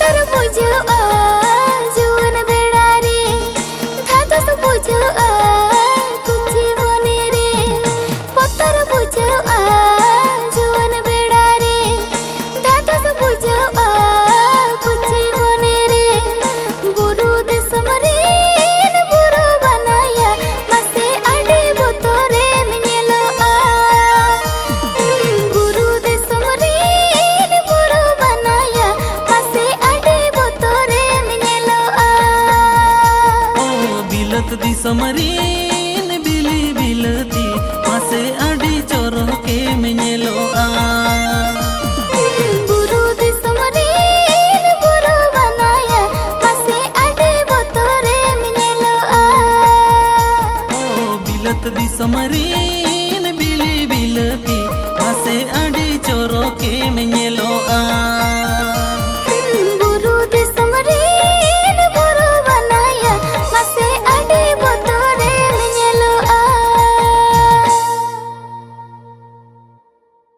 पतर बुझो जुवन बेड़ा रे धातो से बुझो कुची बने रे पतर बुझो जुवन बेड़ा रे धातो से बुझो कुची बने रे गुरु देशम रे गुरु बनाया मसे आडे बोतरे मिनेलो गुरु देशम रे गुरु बनाया मसे आडे बोतरे मिनेलो बिलत दिसम रे